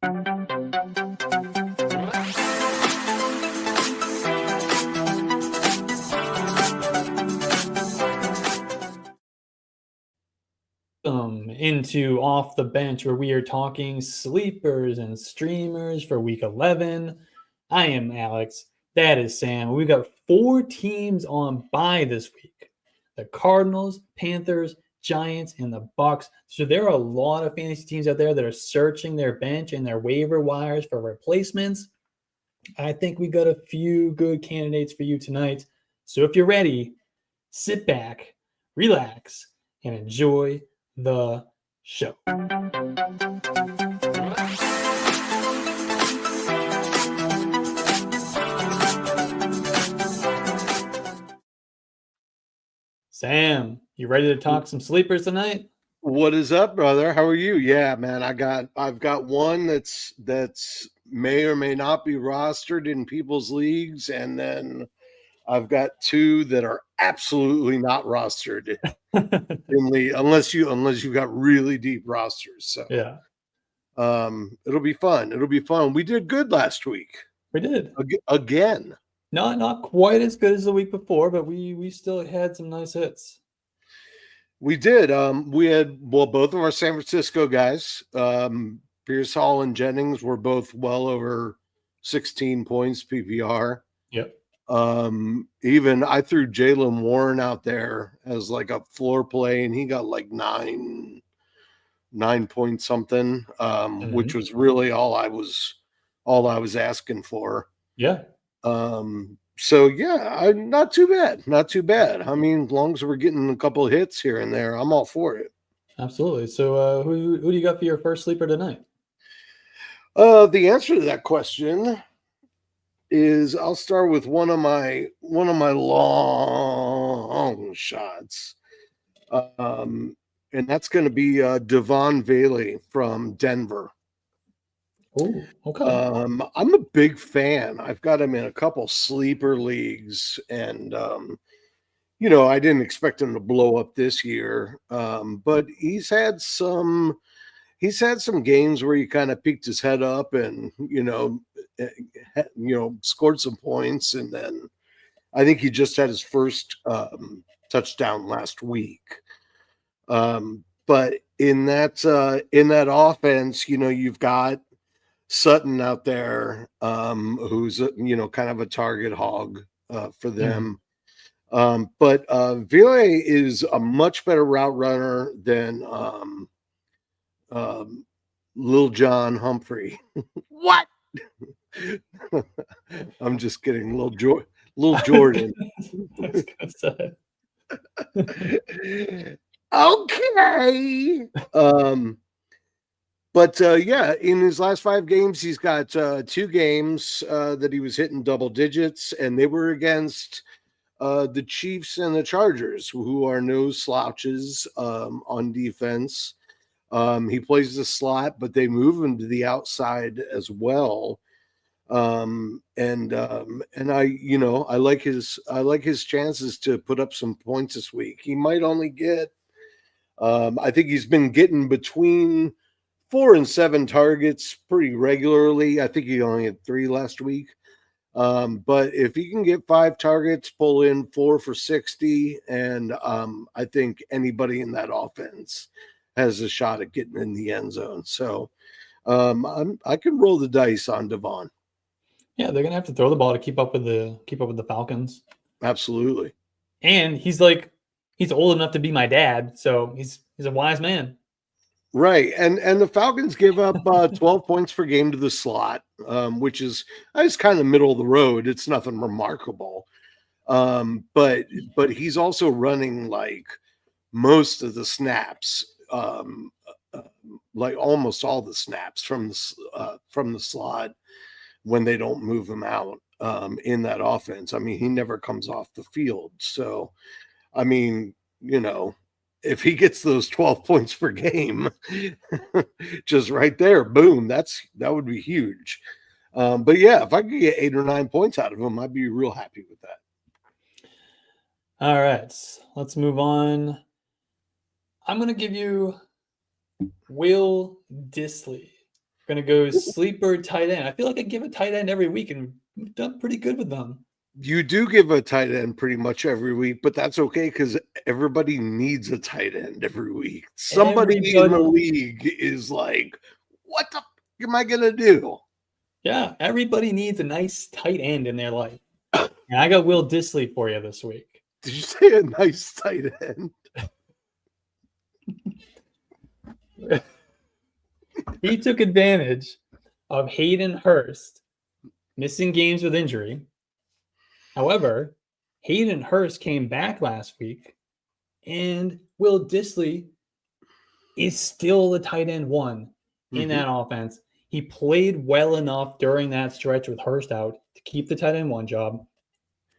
Into Off the Bench, where we are talking sleepers and streamers for week 11. I am Alex. That is Sam. We've got 4 teams on bye this week: the Cardinals, Panthers, Giants, and the Bucks. So there are a lot of fantasy teams out there that are searching their bench and their waiver wires for replacements. I think we got a few good candidates for you tonight. So if you're ready, sit back, relax, and enjoy the show. Sam, you ready to talk some sleepers tonight? What is up, brother? How are you? Yeah, man, I've got one that's may or may not be rostered in people's leagues, and then I've got 2 that are absolutely not rostered in the unless you've got really deep rosters. So Yeah, it'll be fun. It'll be fun. We did good last week. we did. Again. Not quite as good as the week before, but we still had some nice hits. We did. We had both of our San Francisco guys, Pierce Hall and Jennings, were both well over 16 points PPR. Yep. Even I threw Jaylen Warren out there as like a floor play, and he got like 9 point something, which was really all I was asking for. Yeah. So yeah, not too bad. Not too bad. I mean, as long as we're getting a couple of hits here and there, I'm all for it. Absolutely. So who do you got for your first sleeper tonight? The answer to that question is I'll start with one of my long shots. And that's going to be Devon Bailey from Denver. Oh, okay. I'm a big fan. I've got him in a couple sleeper leagues, and I didn't expect him to blow up this year. But he's had some games where he kind of peeked his head up and scored some points, and then I think he just had his first touchdown last week. But in that offense, you've got Sutton out there, who's kind of a target hog for them. But Ville is a much better route runner than Lil John Humphrey. What? I'm just kidding, Lil Jordan. I was gonna say. Okay. But yeah, in his last 5 games, he's got 2 games that he was hitting double digits, and they were against the Chiefs and the Chargers, who are no slouches on defense. He plays the slot, but they move him to the outside as well. And I like his chances to put up some points this week. He might only get, I think he's been getting between 4 and 7 targets pretty regularly. I think he only had 3 last week. But if he can get 5 targets, pull in 4 for 60, and I think anybody in that offense has a shot at getting in the end zone. So I can roll the dice on Devon. Yeah, they're gonna have to throw the ball to keep up with the Falcons. Absolutely. And he's old enough to be my dad, so he's a wise man. Right. And the Falcons give up 12 points per game to the slot, which is kind of middle of the road. It's nothing remarkable. But he's also running like most of the snaps, like almost all the snaps from the slot when they don't move him out in that offense. I mean, he never comes off the field. So, I mean, if he gets those 12 points per game, just right there, boom, that would be huge. But yeah, if I could get 8 or 9 points out of him, I'd be real happy with that. All right, let's move on. I'm going to give you Will Dissly We're going to go sleeper tight end. I feel like I give a tight end every week, and we've done pretty good with them. You do give a tight end pretty much every week, but that's okay because everybody needs a tight end every week. Somebody in the league is like, what the f am I going to do? Yeah, everybody needs a nice tight end in their life. And I got Will Dissly for you this week. Did you say a nice tight end? He took advantage of Hayden Hurst missing games with injury. However, Hayden Hurst came back last week, and Will Dissly is still the tight end one in that offense. He played well enough during that stretch with Hurst out to keep the tight end one job.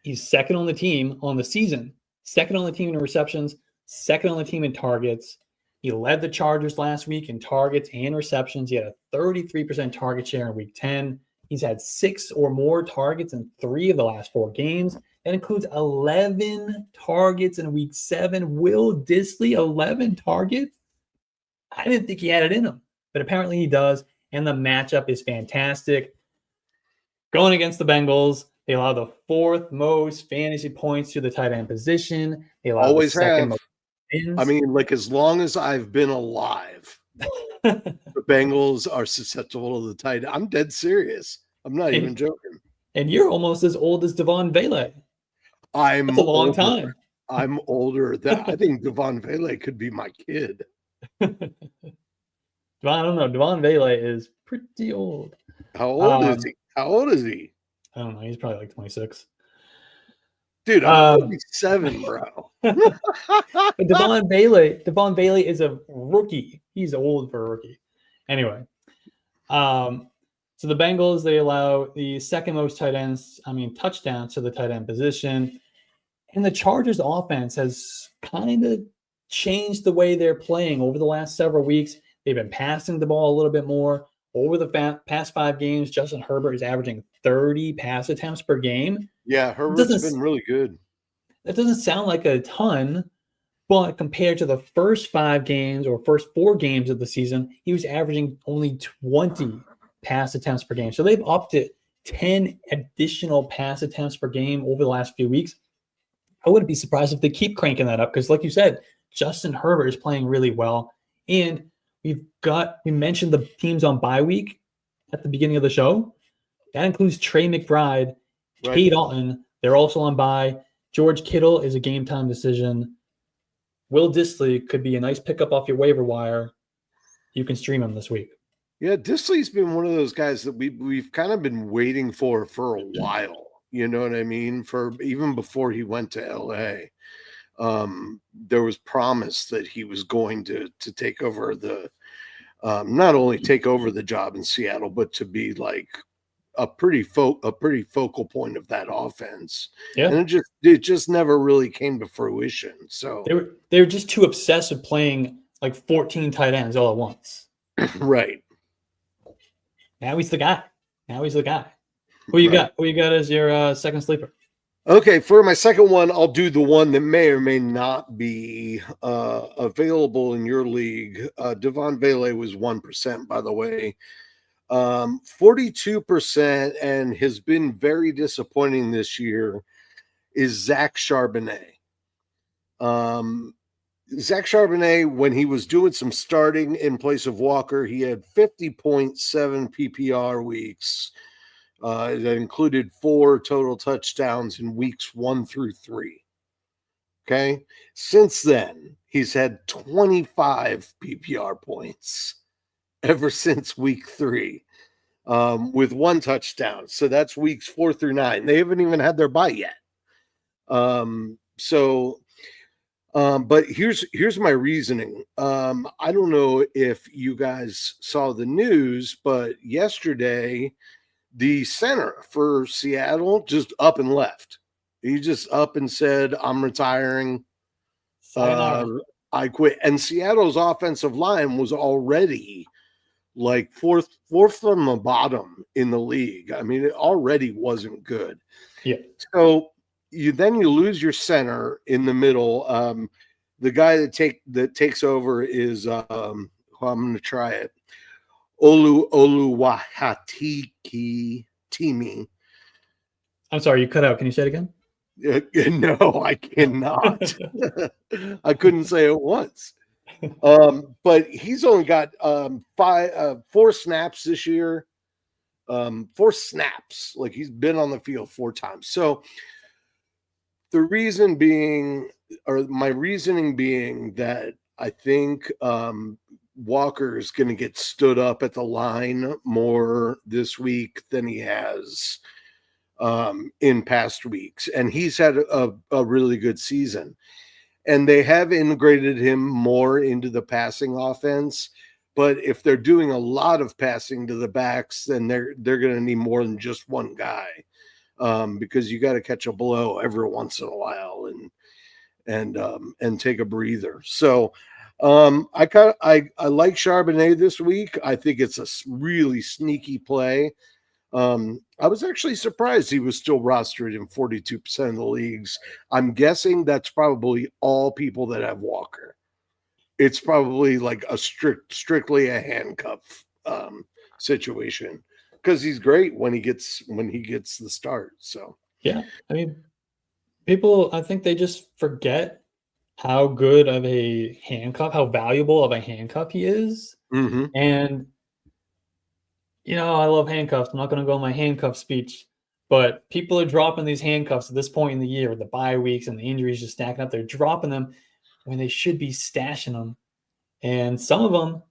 He's second on the team on the season, second on the team in receptions, second on the team in targets. He led the Chargers last week in targets and receptions. He had a 33% target share in week 10. He's had 6 or more targets in 3 of the last 4 games. That includes 11 targets in week 7. Will Dissly, 11 targets? I didn't think he had it in him, but apparently he does. And the matchup is fantastic. Going against the Bengals, they allow the 4th most fantasy points to the tight end position. They allow always the 2nd have. most wins. I mean, like as long as I've been alive, the Bengals are susceptible to the tight end. I'm dead serious. I'm not even joking. And you're almost as old as Devon Vele. That's a long time. I'm older. I think Devon Vele could be my kid. I don't know. Devon Vele is pretty old. How old is he? How old is he? I don't know. He's probably like 26. Dude, I'm 47, bro. But Devon Vele is a rookie. He's old for a rookie. Anyway, so the Bengals, they allow the 2nd most touchdowns to the tight end position. And the Chargers offense has kind of changed the way they're playing over the last several weeks. They've been passing the ball a little bit more. Over the past 5 games, Justin Herbert is averaging 30 pass attempts per game. Yeah, Herbert's been really good. That doesn't sound like a ton, but compared to the first 5 games or first 4 games of the season, he was averaging only 20 pass attempts per game. So they've upped it 10 additional pass attempts per game over the last few weeks. I wouldn't be surprised if they keep cranking that up because, like you said, Justin Herbert is playing really well. And we mentioned the teams on bye week at the beginning of the show. That includes Trey McBride, Cade Otton. They're also on bye. George Kittle is a game time decision. Will Dissly could be a nice pickup off your waiver wire. You can stream him this week. Yeah, Dissly's been one of those guys that we've kind of been waiting for a while. You know what I mean? For even before he went to LA, there was promise that he was going to take over the not only take over the job in Seattle, but to be like a pretty focal point of that offense. Yeah. And it just never really came to fruition. So they were just too obsessed with playing like 14 tight ends all at once. Right. Now he's the guy. Who you got? Who you got as your second sleeper? Okay, for my second one, I'll do the one that may or may not be available in your league. Devon Vele was 1%, by the way. 42%, and has been very disappointing this year, is Zach Charbonnet. Zach Charbonnet, when he was doing some starting in place of Walker, he had 50.7 PPR weeks. That included 4 total touchdowns in weeks 1 through 3. Okay. Since then, he's had 25 PPR points ever since week 3, with 1 touchdown. So that's weeks 4 through 9. They haven't even had their bye yet. But here's my reasoning. I don't know if you guys saw the news, but yesterday, the center for Seattle just up and left. He just up and said, I'm retiring. I quit. And Seattle's offensive line was already like fourth from the bottom in the league. I mean, it already wasn't good. Yeah. So you lose your center in the middle. The guy that takes over is I'm going to try it. Oluwahatiki Timi. I'm sorry, you cut out. Can you say it again? No, I cannot. I couldn't say it once. But he's only got 4 snaps this year. 4 snaps. Like, he's been on the field 4 times. So the reason being, or my reasoning being, that I think Walker is going to get stood up at the line more this week than he has in past weeks. And he's had a really good season. And they have integrated him more into the passing offense. But if they're doing a lot of passing to the backs, then they're going to need more than just one guy, because you got to catch a blow every once in a while and take a breather. So I like Charbonnet this week. I think it's a really sneaky play. I was actually surprised he was still rostered in 42% of the leagues. I'm guessing that's probably all people that have Walker. It's probably like a strictly a handcuff situation, because he's great when he gets the start. So Yeah, I mean, people, I think they just forget how good of a handcuff, how valuable of a handcuff he is. mm-hmm. And I love handcuffs. I'm not going to go on my handcuff speech, but people are dropping these handcuffs at this point in the year with the bye weeks and the injuries just stacking up. They're dropping them when they should be stashing them. And some of them,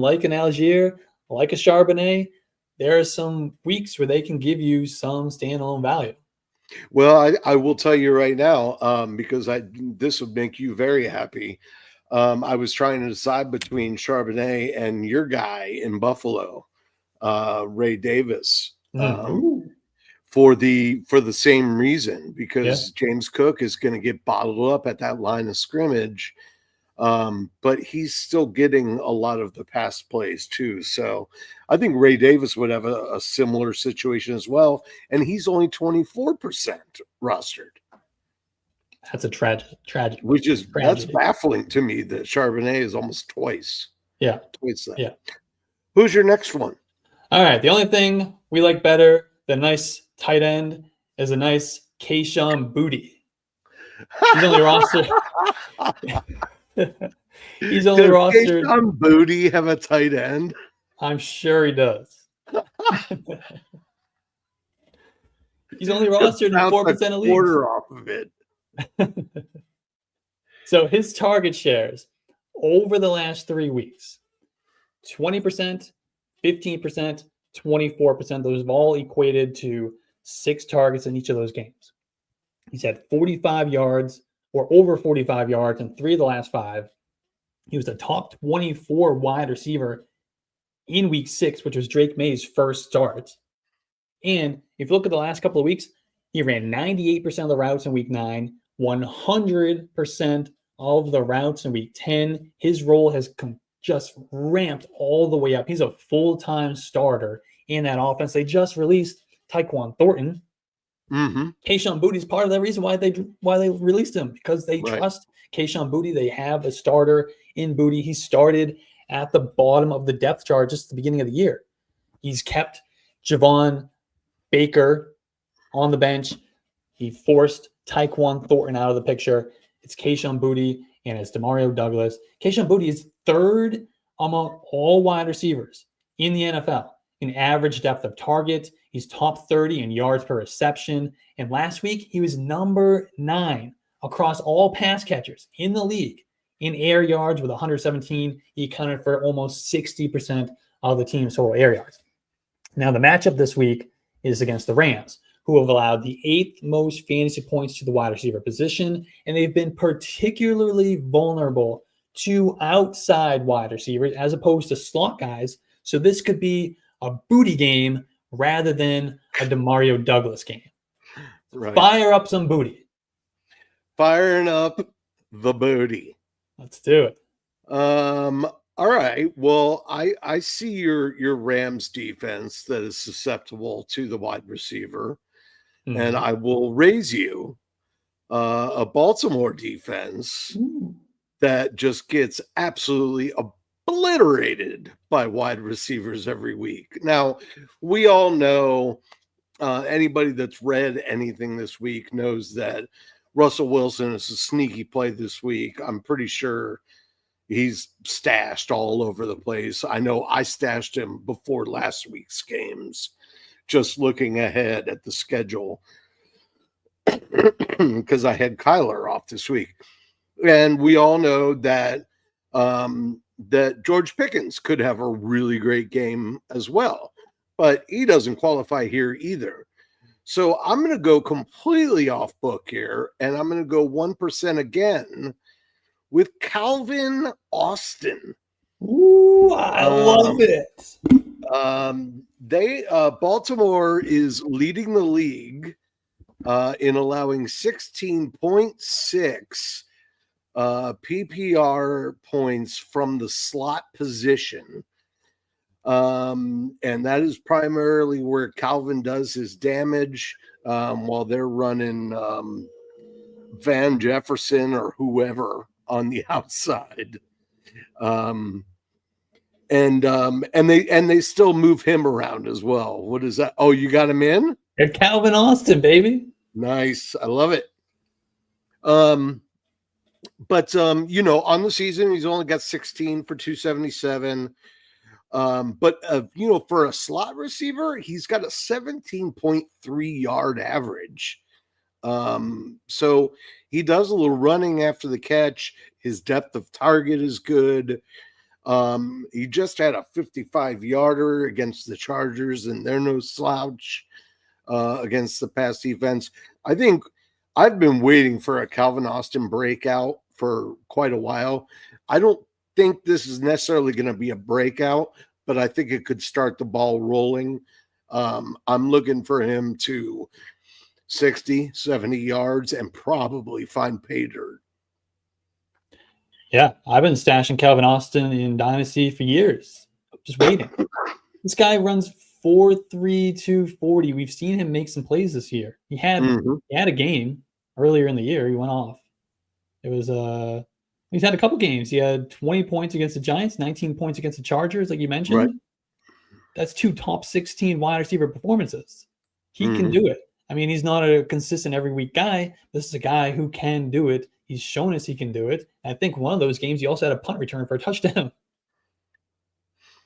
like an Algier, like a Charbonnet, there are some weeks where they can give you some standalone value. Well, I will tell you right now, because this would make you very happy. I was trying to decide between Charbonnet and your guy in Buffalo, Ray Davis, for the same reason, because James Cook is going to get bottled up at that line of scrimmage. But he's still getting a lot of the pass plays too. So I think Ray Davis would have a similar situation as well. And he's only 24% rostered. That's a tragic. Which is, that's baffling to me that Charbonnet is almost twice. Yeah. Twice that. Yeah. Who's your next one? All right. The only thing we like better than nice tight end is a nice Kayshon Boutte. He's only rostered. He's only rostered. Does Kayshon Boutte have a tight end? I'm sure he does. He's only rostered in 4% of leagues. Quarter off of it. So his target shares over the last 3 weeks, 20%, 15%, 24%. Those have all equated to 6 targets in each of those games. He's had 45 yards or over 45 yards in 3 of the last 5. He was the top 24 wide receiver in week 6, which was Drake Maye's first start. And if you look at the last couple of weeks, he ran 98% of the routes in week 9, 100% of the routes in week 10. His role has just ramped all the way up. He's a full-time starter in that offense. They just released Tyquan Thornton. Kayshon Boutte is part of the reason why they released him, because they trust Kayshon Boutte. They have a starter in Boutte. He started at the bottom of the depth chart just at the beginning of the year. He's kept Javon Baker on the bench. He forced Tyquan Thornton out of the picture. It's Kayshon Boutte and it's Demario Douglas. Kayshon Boutte is 3rd among all wide receivers in the NFL in average depth of target. He's top 30 in yards per reception. And last week, he was number 9 across all pass catchers in the league in air yards with 117. He accounted for almost 60% of the team's total air yards. Now, the matchup this week is against the Rams, who have allowed the 8th most fantasy points to the wide receiver position, and they've been particularly vulnerable to outside wide receivers as opposed to slot guys. So this could be a Boutte game rather than a Demario Douglas game. Right. Fire up some Boutte. Firing up the Boutte. Let's do it. All right. Well, I see your Rams defense that is susceptible to the wide receiver. And I will raise you a Baltimore defense that just gets absolutely obliterated by wide receivers every week. Now, we all know, anybody that's read anything this week knows that Russell Wilson is a sneaky play this week. I'm pretty sure he's stashed all over the place. I know I stashed him before last week's games, just looking ahead at the schedule because I had Kyler off this week. And we all know that that George Pickens could have a really great game as well, but he doesn't qualify here either. So I'm going to go completely off book here, and I'm going to go 1% again with Calvin Austin. Ooh, I love it. Baltimore is leading the league in allowing 16.6 PPR points from the slot position. And that is primarily where Calvin does his damage, while they're running Van Jefferson or whoever on the outside. And they still move him around as well. What is that? Oh, you got him in? They're Calvin Austin, baby. Nice. I love it. But on the season, he's only got 16 for 277. But for a slot receiver, he's got a 17.3 yard average. So he does a little running after the catch. His depth of target is good. He just had a 55-yarder against the Chargers, and they're no slouch against the pass defense. I think I've been waiting for a Calvin Austin breakout for quite a while. I don't think this is necessarily going to be a breakout, but I think it could start the ball rolling. I'm looking for him to 60, 70 yards and probably find pay dirt. Yeah, I've been stashing Calvin Austin in Dynasty for years. Just waiting. This guy runs 4.3 240. We've seen him make some plays this year. He had a game earlier in the year. He went off. It was he's had a couple games. He had 20 points against the Giants, 19 points against the Chargers, like you mentioned. Right. That's 2 top 16 wide receiver performances. He can do it. I mean, he's not a consistent every week guy. This is a guy who can do it. He's shown us he can do it. And I think one of those games he also had a punt return for a touchdown.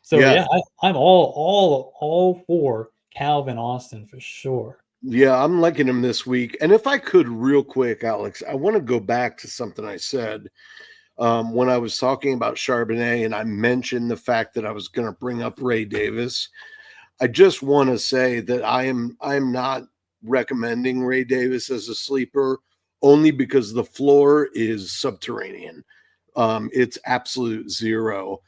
So I'm all for Calvin Austin for sure. Yeah, I'm liking him this week. And if I could real quick, Alex, I want to go back to something I said when I was talking about Charbonnet, and I mentioned the fact that I was going to bring up Ray Davis. I just want to say that I am not recommending Ray Davis as a sleeper, only because the floor is subterranean. It's absolute zero.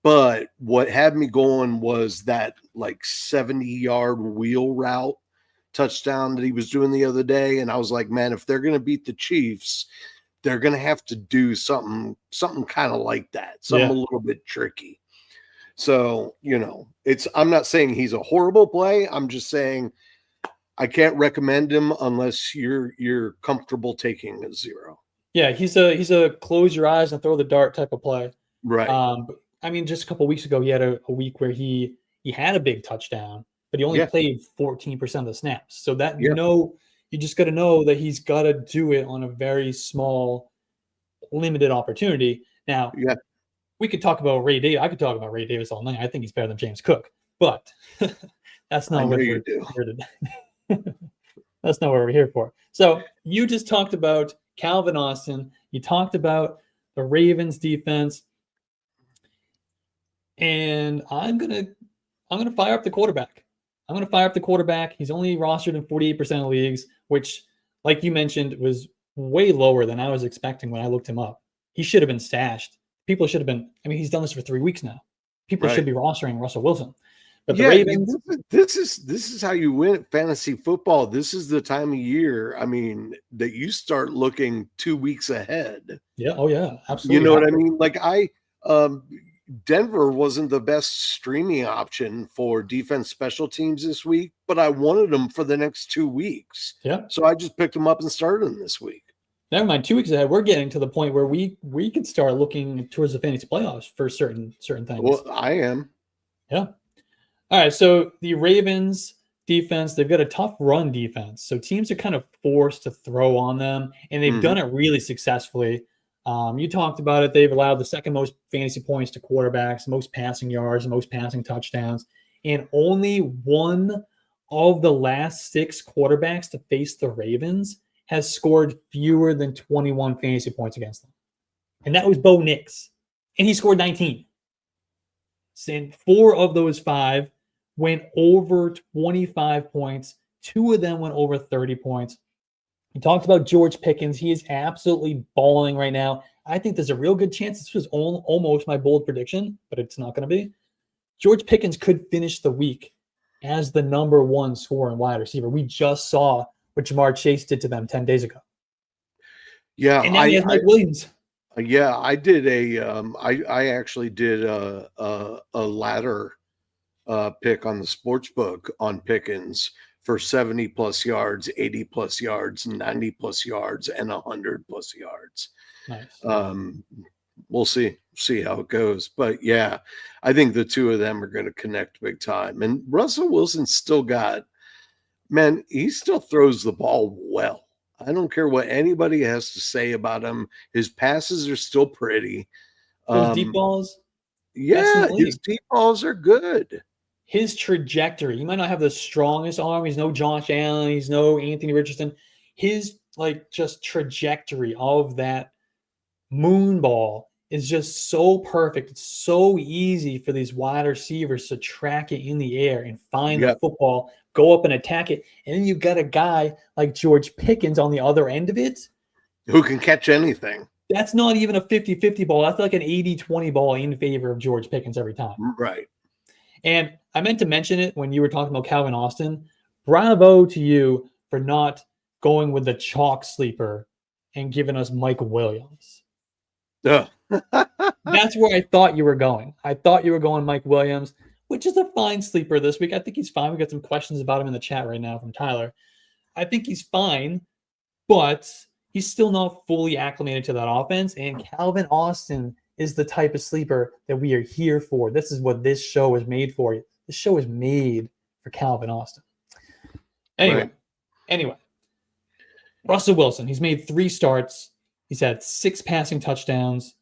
But what had me going was that like 70-yard wheel route touchdown that he was doing the other day. And I was like, man, if they're going to beat the Chiefs, they're going to have to do something kind of like that. Something a little bit tricky. So, I'm not saying he's a horrible play. I'm just saying I can't recommend him unless you're comfortable taking a zero. Yeah, he's a close your eyes and throw the dart type of play. Right. I mean, just a couple of weeks ago, he had a week where he had a big touchdown, but he only played 14% of the snaps. So that you just got to know that he's got to do it on a very small, limited opportunity. Now, we could talk about Ray Davis. I could talk about Ray Davis all night. I think he's better than James Cook, but that's not what we're here to. That's not what we're here for. So you just talked about Calvin Austin. You talked about the Ravens defense. And I'm gonna fire up the quarterback. He's only rostered in 48% of leagues, which, like you mentioned, was way lower than I was expecting when I looked him up. He should have been stashed. People should have been. I mean, he's done this for 3 weeks now. People should be rostering Russell Wilson. But the Ravens. This is how you win at fantasy football. This is the time of year, I mean, that you start looking 2 weeks ahead. Yeah. Oh yeah. Absolutely. You know what I mean? Like Denver wasn't the best streaming option for defense special teams this week, but I wanted them for the next 2 weeks. Yeah. So I just picked them up and started them this week. Never mind, 2 weeks ahead, we're getting to the point where we could start looking towards the fantasy playoffs for certain things. Well, I am. Yeah. All right. So the Ravens defense, they've got a tough run defense. So teams are kind of forced to throw on them, and they've done it really successfully. You talked about it. They've allowed the second most fantasy points to quarterbacks, most passing yards, most passing touchdowns, and only one of the last 6 quarterbacks to face the Ravens has scored fewer than 21 fantasy points against them. And that was Bo Nix. And he scored 19. And 4 of those 5 went over 25 points. 2 of them went over 30 points. We talked about George Pickens. He is absolutely balling right now. I think there's a real good chance this was almost my bold prediction, but it's not going to be. George Pickens could finish the week as the number 1 scoring wide receiver. We just saw what Jamar Chase did to them 10 days ago. Yeah, and now he has Mike Williams. Yeah, I did I actually did a ladder pick on the sports book on Pickens for 70 plus yards, 80 plus yards, 90 plus yards, and 100 plus yards. Nice. We'll see how it goes. But yeah, I think the two of them are going to connect big time. And Russell Wilson's still got, man, he still throws the ball well. I don't care what anybody has to say about him. His passes are still pretty. Those deep balls? Yeah, his deep balls are good. His trajectory, he might not have the strongest arm. He's no Josh Allen. He's no Anthony Richardson. His just trajectory of that moon ball is just so perfect. It's so easy for these wide receivers to track it in the air and find the football, go up and attack it. And then you've got a guy like George Pickens on the other end of it who can catch anything. That's not even a 50-50 ball. That's like an 80-20 ball in favor of George Pickens every time. Right. And I meant to mention it when you were talking about Calvin Austin. Bravo to you for not going with the chalk sleeper and giving us Mike Williams. That's where I thought you were going. I thought you were going Mike Williams, which is a fine sleeper this week. I think he's fine. We got some questions about him in the chat right now from Tyler. I think he's fine, but he's still not fully acclimated to that offense. And Calvin Austin is the type of sleeper that we are here for. This is what this show is made for. This show is made for Calvin Austin. Anyway, Russell Wilson, he's made 3 starts. He's had 6 passing touchdowns.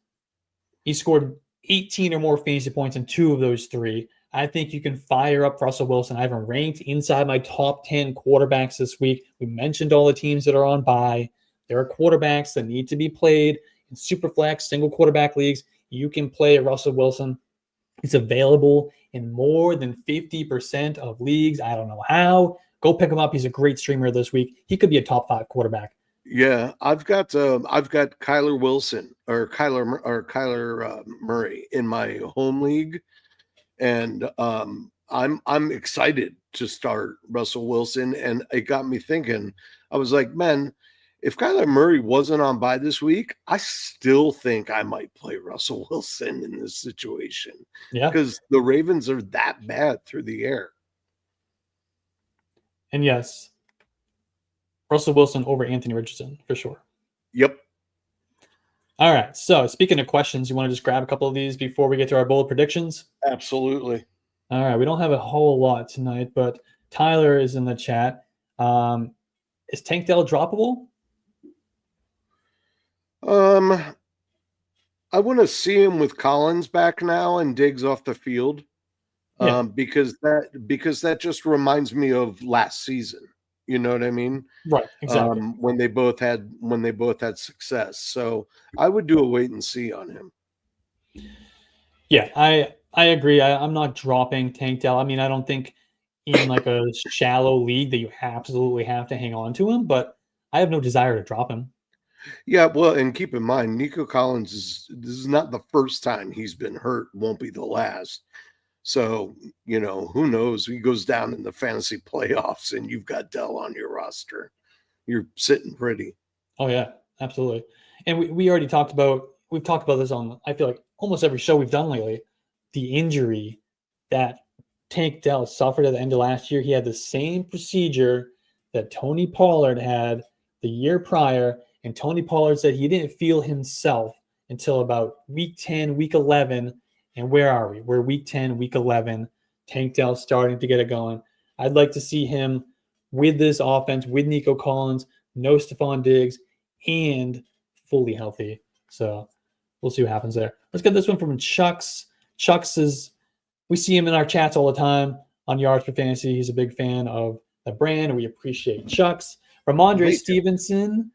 He scored 18 or more fantasy points in 2 of those 3. I think you can fire up Russell Wilson. I have him ranked inside my top 10 quarterbacks this week. We mentioned all the teams that are on bye. There are quarterbacks that need to be played in Superflex, single quarterback leagues. You can play Russell Wilson. He's available in more than 50% of leagues. I don't know how. Go pick him up. He's a great streamer this week. He could be a top 5 quarterback. Yeah, I've got Kyler Wilson or Kyler Murray in my home league, and I'm excited to start Russell Wilson, and it got me thinking. I was like, man, if Kyler Murray wasn't on bye this week, I still think I might play Russell Wilson in this situation. Yeah, because the Ravens are that bad through the air. And yes, Russell Wilson over Anthony Richardson for sure. Yep. All right. So speaking of questions, you want to just grab a couple of these before we get to our bold predictions? Absolutely. All right. We don't have a whole lot tonight, but Tyler is in the chat. Is Tank Dell droppable? I want to see him with Collins back now and Diggs off the field. Because that just reminds me of last season. You know what I mean? Right, exactly. When they both had success. So I would do a wait and see on him. Yeah, I agree. I'm not dropping Tank Dell. I mean, I don't think in like a shallow league that you absolutely have to hang on to him, but I have no desire to drop him. Yeah, well, and keep in mind, Nico Collins this is not the first time he's been hurt, won't be the last. So, who knows? He goes down in the fantasy playoffs and you've got Dell on your roster. You're sitting pretty. Oh, yeah, absolutely. And we already talked about this on, I feel like, almost every show we've done lately. The injury that Tank Dell suffered at the end of last year. He had the same procedure that Tony Pollard had the year prior, And Tony Pollard said he didn't feel himself until about week 10, week 11. And where are we? We're week 10, week 11. Tank Dell's starting to get it going. I'd like to see him with this offense, with Nico Collins, no Stephon Diggs, and fully healthy. So we'll see what happens there. Let's get this one from Chucks. Chucks is, we see him in our chats all the time on Yards for Fantasy. He's a big fan of the brand, and we appreciate Chucks. Ramondre Stevenson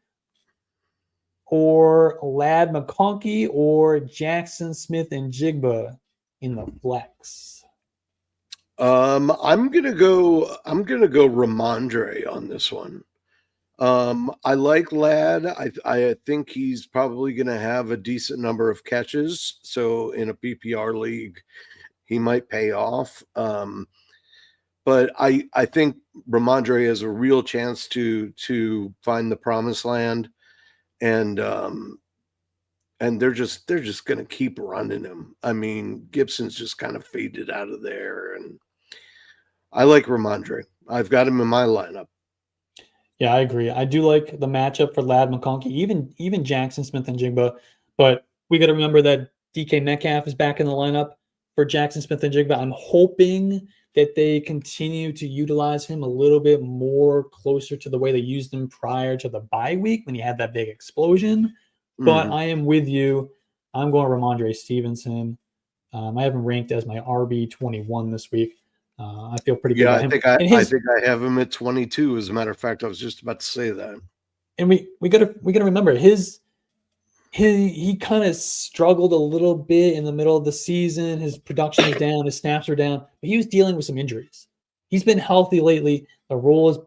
or Lad McConkey or Jackson Smith and Jigba in the flex. I'm gonna go Ramondre on this one. I like Lad. I think he's probably gonna have a decent number of catches. So in a PPR league, he might pay off. But I think Ramondre has a real chance to find the promised land, and they're just going to keep running him. I mean, Gibson's just kind of faded out of there, and I like Ramondre. I've got him in my lineup. Yeah, I agree. I do like the matchup for Lad McConkey, even Jackson Smith and Jigba, but we got to remember that DK Metcalf is back in the lineup for Jackson Smith and Jigba. I'm hoping that they continue to utilize him a little bit more closer to the way they used him prior to the bye week when he had that big explosion. But I am with you. I'm going Ramondre Stevenson. I have him ranked as my RB21 this week. I feel pretty good about him. I think I have him at 22. As a matter of fact, I was just about to say that. And we gotta remember he kind of struggled a little bit in the middle of the season. His production was down, his snaps were down, but he was dealing with some injuries. He's been healthy lately. The role has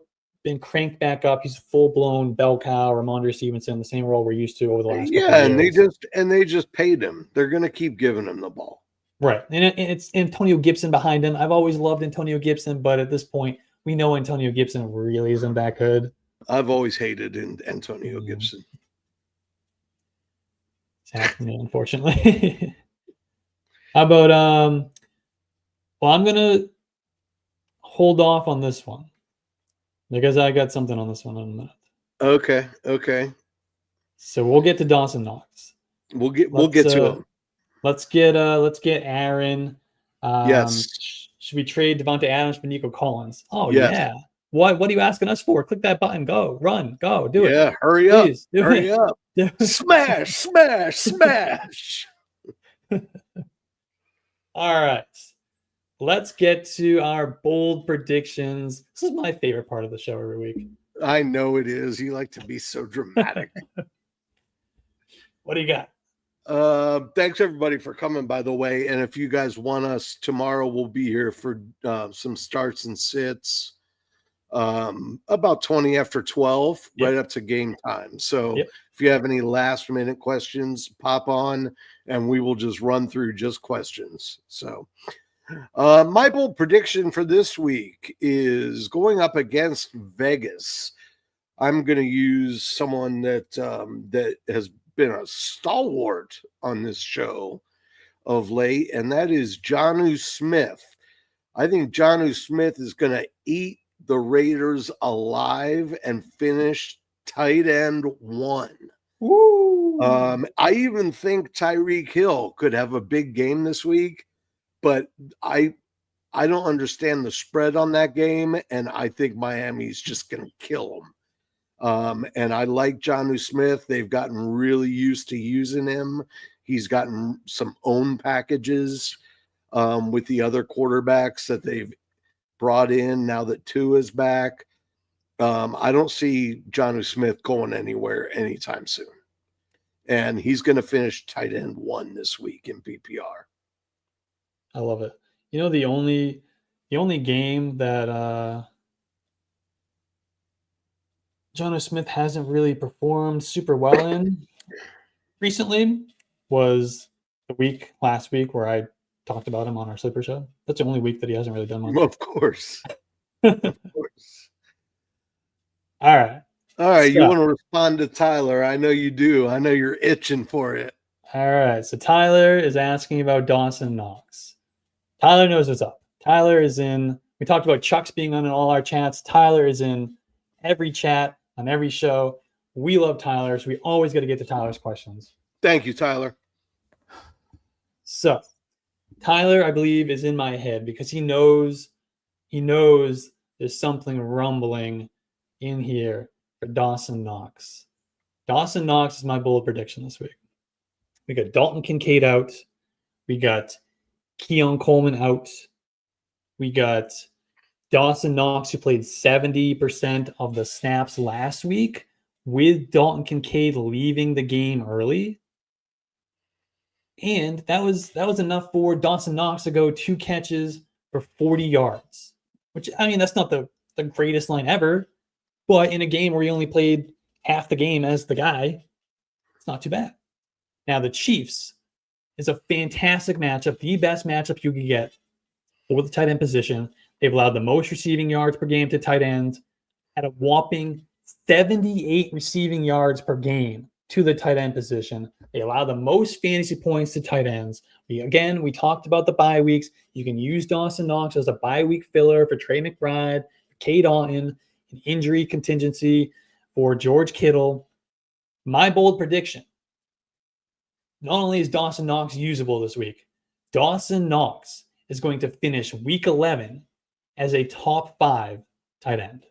been cranked back up. He's full-blown bell cow, Ramondre Stevenson, the same role we're used to over the last couple of years. They just paid him. They're going to keep giving him the ball. Right. And it's Antonio Gibson behind him. I've always loved Antonio Gibson, but at this point, we know Antonio Gibson really isn't that good. I've always hated Antonio Gibson. It's happening, unfortunately. How about well, I'm gonna hold off on this one because I got something on this one in a minute. Okay. So we'll get to Dawson Knox. We'll get to him. Let's get Aaron. Yes. Should we trade Devontae Adams for Nico Collins? Oh yes. Yeah. What are you asking us for? Click that button. Go. Run. Go. Do it. Yeah. Hurry up. Hurry up. Smash. All right. Let's get to our bold predictions. This is my favorite part of the show every week. I know it is. You like to be so dramatic. What do you got? Thanks everybody for coming, by the way. And if you guys want us, tomorrow we'll be here for some starts and sits. About 20 after 12, right up to game time. So if you have any last minute questions, pop on and we will just run through just questions. So my bold prediction for this week is going up against Vegas. I'm going to use someone that has been a stalwart on this show of late, and that is Jonnu Smith. I think Jonnu Smith is going to eat the Raiders alive and finish tight end 1. Woo. I even think Tyreek Hill could have a big game this week, but I don't understand the spread on that game, and I think Miami's just going to kill him. And I like Jonnu Smith. They've gotten really used to using him. He's gotten some own packages with the other quarterbacks that they've brought in now that Tua is back. I don't see Jonnu Smith going anywhere anytime soon. And he's going to finish tight end 1 this week in PPR. I love it. You know, the only game that Jonnu Smith hasn't really performed super well in recently was the last week where I talked about him on our Sleeper Show. That's the only week that he hasn't really done much. Of course. Of course. All right. You want to respond to Tyler? I know you do. I know you're itching for it. All right. So Tyler is asking about Dawson Knox. Tyler knows what's up. Tyler is in. We talked about Chuck's being on all our chats. Tyler is in every chat on every show. We love Tyler, so we always got to get to Tyler's questions. Thank you, Tyler. So, Tyler, I believe, is in my head because he knows there's something rumbling in here for Dawson Knox. Dawson Knox is my bold prediction this week. We got Dalton Kincaid out. We got Keon Coleman out. We got Dawson Knox, who played 70% of the snaps last week, with Dalton Kincaid leaving the game early. And that was enough for Dawson Knox to go 2 catches for 40 yards, which, I mean, that's not the greatest line ever, but in a game where he only played half the game as the guy, it's not too bad. Now, the Chiefs is a fantastic matchup, the best matchup you could get for the tight end position. They've allowed the most receiving yards per game to tight ends at a whopping 78 receiving yards per game to the tight end position. They allow the most fantasy points to tight ends. We talked about the bye weeks. You can use Dawson Knox as a bye week filler for Trey McBride, for K. Dalton, an injury contingency for George Kittle. My bold prediction, not only is Dawson Knox usable this week, Dawson Knox is going to finish week 11 as a top 5 tight end.